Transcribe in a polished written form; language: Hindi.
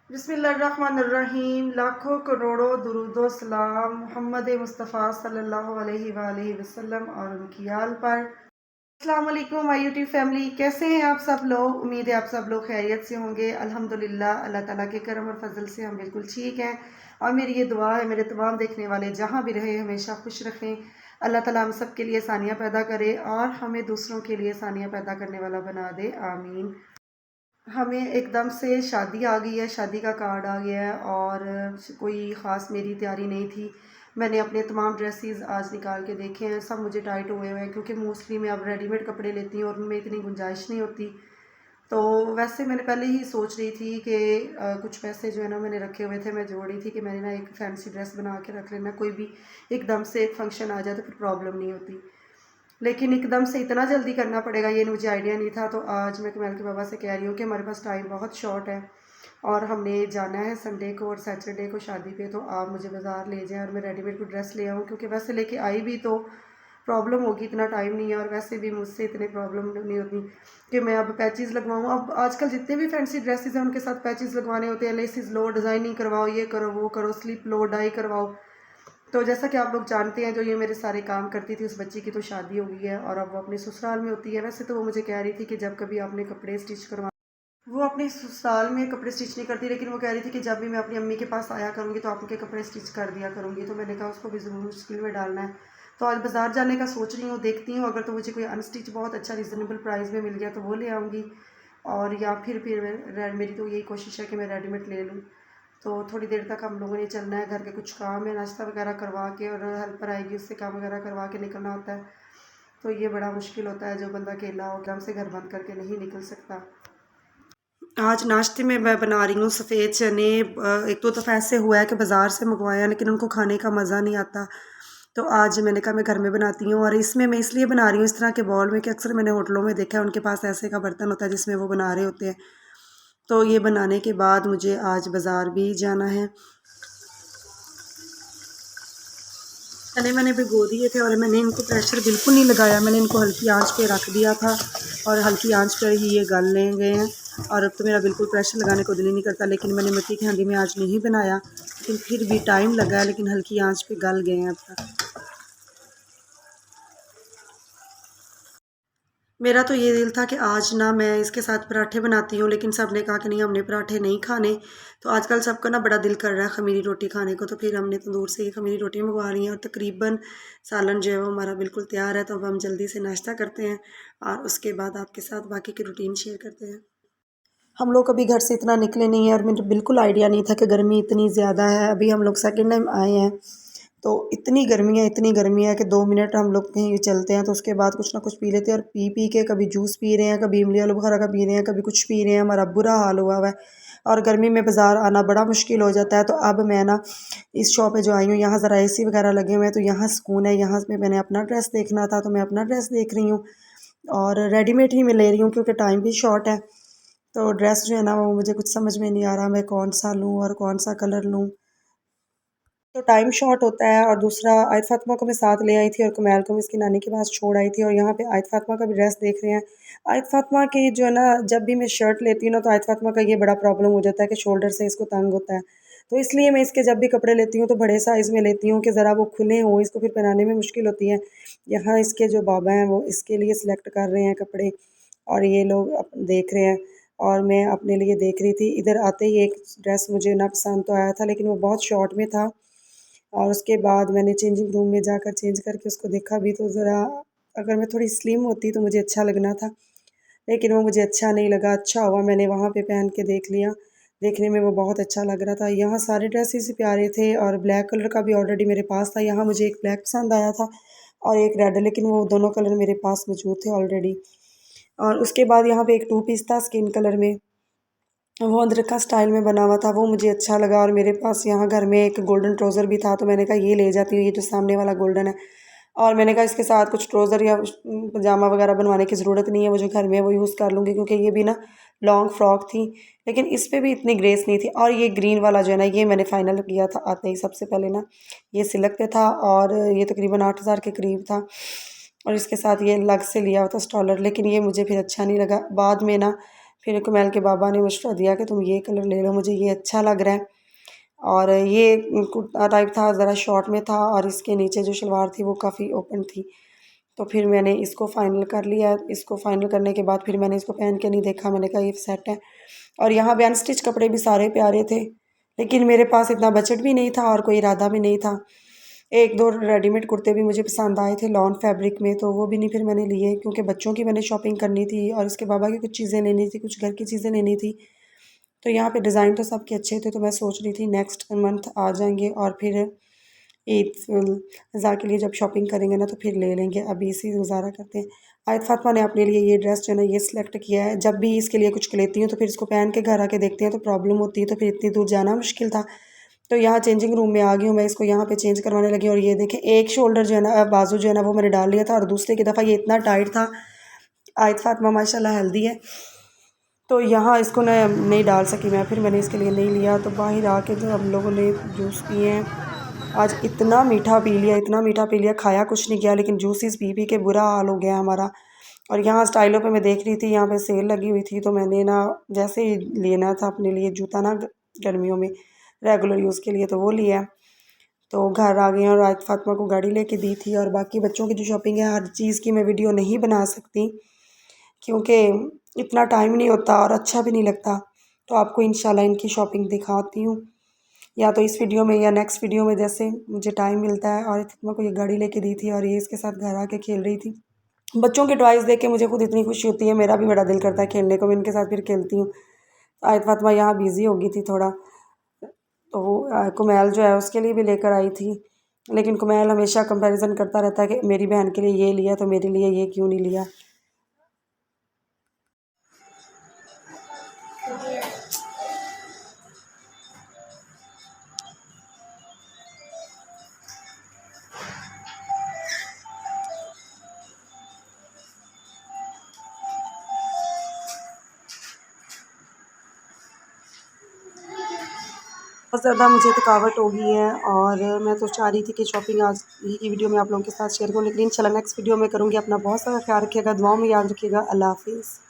बिस्मिल्लाहिर्रहमानिर्रहीम। लाखों करोड़ों दुरूदो सलाम मोहम्मद मुस्तफ़ा सल्लल्लाहु अलैहि वसल्लम और उनकी आल पर। अस्सलाम वालेकुम माय यूट्यूब फैमिली, कैसे हैं आप सब लोग? उम्मीद है आप सब लोग खैरियत से होंगे। अल्हम्दुलिल्लाह, अल्लाह ताला के करम और फजल से हम बिल्कुल ठीक हैं। और मेरी ये दुआ है मेरे तमाम देखने वाले जहाँ भी रहे हमेशा खुश रखें। अल्लाह ताला हम सब के लिए आसानियाँ पैदा करे और हमें दूसरों के लिए आसानियाँ पैदा करने वाला बना दे, आमीन। हमें एकदम से शादी आ गई है, शादी का कार्ड आ गया है और कोई ख़ास मेरी तैयारी नहीं थी। मैंने अपने तमाम ड्रेसेस आज निकाल के देखे हैं, सब मुझे टाइट हुए हुए हैं क्योंकि मोस्टली मैं अब रेडीमेड कपड़े लेती हूँ और उनमें इतनी गुंजाइश नहीं होती। तो वैसे मैंने पहले ही सोच रही थी कि कुछ पैसे जो है ना मैंने रखे हुए थे, मैं जोड़ रही थी कि मैंने ना एक फैंसी ड्रेस बना के रख लेना, कोई भी एकदम से एक फंक्शन आ जाए तो फिर प्रॉब्लम नहीं होती। लेकिन एकदम से इतना जल्दी करना पड़ेगा ये मुझे आइडिया नहीं था। तो आज मैं कमल के बाबा से कह रही हूँ कि हमारे पास टाइम बहुत शॉर्ट है और हमने जाना है संडे को और सैटरडे को शादी पे, तो आप मुझे बाज़ार ले जाएं और मैं रेडीमेड कोई ड्रेस ले आऊँ, क्योंकि वैसे लेके आई भी तो प्रॉब्लम होगी, इतना टाइम नहीं है और वैसे भी मुझसे इतने प्रॉब्लम नहीं होती कि मैं अब पैचेस लगवाऊँ। अब आजकल जितने भी फैंसी ड्रेसेस हैं उनके साथ पैचेस लगवाने होते हैं, लेसिस लो, डिज़ाइनिंग करवाओ, ये करो वो करो, स्लिप लो, डाई करवाओ। तो जैसा कि आप लोग जानते हैं, जो ये मेरे सारे काम करती थी उस बच्ची की तो शादी हो गई है और अब वो अपने ससुराल में होती है। वैसे तो वो मुझे कह रही थी कि जब कभी आपने कपड़े स्टिच करवा, वो अपने ससुराल में कपड़े स्टिच नहीं करती, लेकिन वो कह रही थी कि जब भी मैं अपनी अम्मी के पास आया करूँगी तो आप उनके कपड़े स्टिच कर दिया करूँगी। तो मैंने कहा उसको भी ज़रूर मुश्किल में डालना है। तो आज बाज़ार जाने का सोच रही हूँ, देखती हूँ अगर तो मुझे कोई अनस्टिच बहुत अच्छा रीज़नेबल प्राइस में मिल गया तो वो ले आऊँगी, और या फिर मेरी तो यही कोशिश है कि मैं रेडीमेड ले लूँ। तो थोड़ी देर तक हम लोगों ने चलना है, घर के कुछ काम है, नाश्ता वगैरह करवा के, और हेल्पर आएगी उससे काम वगैरह करवा के निकलना होता है। तो ये बड़ा मुश्किल होता है, जो बंदा अकेला हो एकदम से घर बंद करके नहीं निकल सकता। आज नाश्ते में मैं बना रही हूँ सफ़ेद चने। एक दो दफ़ा ऐसे हुआ है कि बाज़ार से मंगवाया लेकिन उनको खाने का मज़ा नहीं आता। तो आज मैंने कहा मैं घर में बनाती हूँ, और इसमें मैं इसलिए बना रही हूँ इस तरह के बॉल में कि अक्सर मैंने होटलों में देखा है उनके पास ऐसे का बर्तन होता है जिसमें वो बना रहे होते हैं। तो ये बनाने के बाद मुझे आज बाज़ार भी जाना है। चने मैंने भिगो दिए थे और मैंने इनको प्रेशर बिल्कुल नहीं लगाया, मैंने इनको हल्की आंच पे रख दिया था और हल्की आंच पर ही ये गल ले गए हैं। और अब तो मेरा बिल्कुल प्रेशर लगाने को दिल ही नहीं करता, लेकिन मैंने मिट्टी की हांडी में आज नहीं बनाया, लेकिन फिर भी टाइम लगा है, लेकिन हल्की आंच पे गल गए हैं अब तक। मेरा तो ये दिल था कि आज ना मैं इसके साथ पराठे बनाती हूँ, लेकिन सब ने कहा कि नहीं, हमने पराठे नहीं खाने। तो आजकल सबका ना बड़ा दिल कर रहा है खमीरी रोटी खाने को, तो फिर हमने तंदूर से ये खमीरी रोटी मंगवा ली हैं और तकरीबन सालन जो है वो हमारा बिल्कुल तैयार है। तो अब हम जल्दी से नाश्ता करते हैं और उसके बाद आपके साथ बाकी की रूटीन शेयर करते हैं। हम लोग कभी घर से इतना निकले नहीं है और मुझे बिल्कुल आइडिया नहीं था कि गर्मी इतनी ज़्यादा है। अभी हम लोग सेकेंड टाइम आए हैं तो इतनी गर्मी है कि 2 मिनट हम लोग कहीं चलते हैं तो उसके बाद कुछ ना कुछ पी लेते हैं, और पी पी के कभी जूस पी रहे हैं, कभी इमली आलू बुखारा का पी रहे हैं, कभी कुछ पी रहे हैं। हमारा बुरा हाल हुआ हुआ है और गर्मी में बाज़ार आना बड़ा मुश्किल हो जाता है। तो अब मैं ना इस शॉप पे जो आई हूँ, यहाँ ज़रा एसी वगैरह लगे हुए हैं तो यहाँ सुकून है। यहाँ पे मैंने अपना ड्रेस देखना था तो मैं अपना ड्रेस देख रही हूँ और रेडीमेड ही मैं ले रही हूँ क्योंकि टाइम भी शॉर्ट है। तो ड्रेस जो है ना वो मुझे कुछ समझ में नहीं आ रहा मैं कौन सा लूँ और कौन सा कलर लूँ। तो टाइम शॉर्ट होता है, और दूसरा आयत फातिमा को मैं साथ ले आई थी और कुमैल को मैं इसकी नानी के पास छोड़ आई थी, और यहाँ पे आयत फातिमा का भी ड्रेस देख रहे हैं। आयत फातिमा की जो है ना, जब भी मैं शर्ट लेती हूँ ना तो आयत फातिमा का ये बड़ा प्रॉब्लम हो जाता है कि शोल्डर से इसको तंग होता है। तो इसलिए मैं इसके जब भी कपड़े लेती हूँ तो बड़े साइज़ में लेती हूँ कि ज़रा वो खुले हों, इसको फिर पहनाने में मुश्किल होती है। यहाँ इसके जो बाबा हैं वो इसके लिए सिलेक्ट कर रहे हैं कपड़े और ये लोग देख रहे हैं, और मैं अपने लिए देख रही थी। इधर आते ही एक ड्रेस मुझे ना पसंद तो आया था, लेकिन वो बहुत शॉर्ट में था, और उसके बाद मैंने चेंजिंग रूम में जाकर चेंज करके उसको देखा भी तो ज़रा, अगर मैं थोड़ी स्लिम होती तो मुझे अच्छा लगना था, लेकिन वो मुझे अच्छा नहीं लगा। अच्छा हुआ मैंने वहाँ पे पहन के देख लिया, देखने में वो बहुत अच्छा लग रहा था। यहाँ सारे ड्रेसेस ही प्यारे थे और ब्लैक कलर का भी ऑलरेडी मेरे पास था। यहाँ मुझे एक ब्लैक पसंद आया था और एक रेड, लेकिन वो दोनों कलर मेरे पास मौजूद थे ऑलरेडी। और उसके बाद यहाँ पे एक टू पीस था स्किन कलर में, वो अदरक का स्टाइल में बना हुआ था, वो मुझे अच्छा लगा। और मेरे पास यहाँ घर में एक गोल्डन ट्राउज़र भी था तो मैंने कहा ये ले जाती हूँ, ये जो सामने वाला गोल्डन है। और मैंने कहा इसके साथ कुछ ट्राउज़र या पजामा वगैरह बनवाने की ज़रूरत नहीं है, वो जो घर में है वो यूज़ कर लूँगी, क्योंकि ये भी ना लॉन्ग फ्रॉक थी, लेकिन इस पर भी इतनी ग्रेस नहीं थी। और ये ग्रीन वाला जो है ना, ये मैंने फ़ाइनल किया था आते ही सबसे पहले ना, ये सिल्क पे था और ये तकरीबन 8,000 के करीब था, और इसके साथ ये अलग से लिया हुआ था स्टॉलर, लेकिन ये मुझे फिर अच्छा नहीं लगा। बाद में ना फिर कुमैल के बाबा ने मशवरा दिया कि तुम ये कलर ले लो, मुझे ये अच्छा लग रहा है। और ये कुर्ता टाइप था, ज़रा शॉर्ट में था और इसके नीचे जो शलवार थी वो काफ़ी ओपन थी। तो फिर मैंने इसको फ़ाइनल कर लिया। इसको फ़ाइनल करने के बाद फिर मैंने इसको पहन के नहीं देखा, मैंने कहा ये सेट है। और यहाँ पे अनस्टिच कपड़े भी सारे प्यारे थे, लेकिन मेरे पास इतना बजट भी नहीं था और कोई इरादा भी नहीं था। एक दो रेडीमेड कुर्ते भी मुझे पसंद आए थे लॉन फैब्रिक में, तो वो भी नहीं फिर मैंने लिए, क्योंकि बच्चों की मैंने शॉपिंग करनी थी और इसके बाबा की कुछ चीज़ें लेनी थी, कुछ घर की चीज़ें लेनी थी। तो यहाँ पे डिज़ाइन तो सबके अच्छे थे, तो मैं सोच रही थी नेक्स्ट मंथ आ जाएंगे और फिर ईद अज़हा के लिए जब शॉपिंग करेंगे ना तो फिर ले लेंगे। अभी इसी गुजारा करते हैं। आयत फातिमा ने अपने लिए ये ड्रेस जो है ना ये सिलेक्ट किया है। जब भी इसके लिए कुछ लेती हूँ तो फिर इसको पहन के घर आके देखते हैं तो प्रॉब्लम होती है, तो फिर इतनी दूर जाना मुश्किल था। तो यहाँ चेंजिंग रूम में आ गई हूँ मैं, इसको यहाँ पे चेंज करवाने लगी। और ये देखें, एक शोल्डर जो है ना बाजू जो है ना वो मैंने डाल लिया था और दूसरे की दफ़ा ये इतना टाइट था। आयत फातिमा माशाल्लाह हेल्दी है, तो यहाँ इसको नहीं डाल सकी मैं, फिर मैंने इसके लिए नहीं लिया। तो बाहर आके जो हम लोगों ने जूस पिए हैं, आज इतना मीठा पी लिया, इतना मीठा पी लिया, खाया कुछ नहीं गया, लेकिन जूसेस पी पी के बुरा हाल हो गया हमारा। और यहाँ स्टाइलों पे मैं देख रही थी, यहाँ पे सेल लगी हुई थी, तो मैंने ना जैसे ही लेना था अपने लिए जूता ना गर्मियों में रेगुलर यूज़ के लिए, तो वो लिया। तो घर आ गए और आज फातिमा को गाड़ी लेके दी थी। और बाकी बच्चों की जो शॉपिंग है, हर चीज़ की मैं वीडियो नहीं बना सकती, क्योंकि इतना टाइम नहीं होता और अच्छा भी नहीं लगता। तो आपको इंशाल्लाह इनकी शॉपिंग दिखाती हूँ, या तो इस वीडियो में या नेक्स्ट वीडियो में, जैसे मुझे टाइम मिलता है। और फातिमा को ये गाड़ी लेके दी थी और ये इसके साथ घर आके खेल रही थी। बच्चों के टॉयज़ देख के मुझे खुद इतनी खुशी होती है, मेरा भी बड़ा दिल करता है खेलने को, मैं इनके साथ फिर खेलती हूँ। आयत फातिमा यहाँ बिज़ी हो गई थी थोड़ा, तो वो कुमैल जो है उसके लिए भी लेकर आई थी। लेकिन कुमैल हमेशा कंपैरिजन करता रहता है कि मेरी बहन के लिए ये लिया तो मेरे लिए ये क्यों नहीं लिया। बहुत ज़्यादा मुझे थकावट हो गई है और मैं तो चाह रही थी कि शॉपिंग आज ही की वीडियो में आप लोगों के साथ शेयर करूँ, लेकिन इंशाल्लाह नेक्स्ट वीडियो में करूँगी। अपना बहुत सारा ख्याल रखिएगा, दुआओं में याद रखिएगा। अल्लाह हाफ़िज़।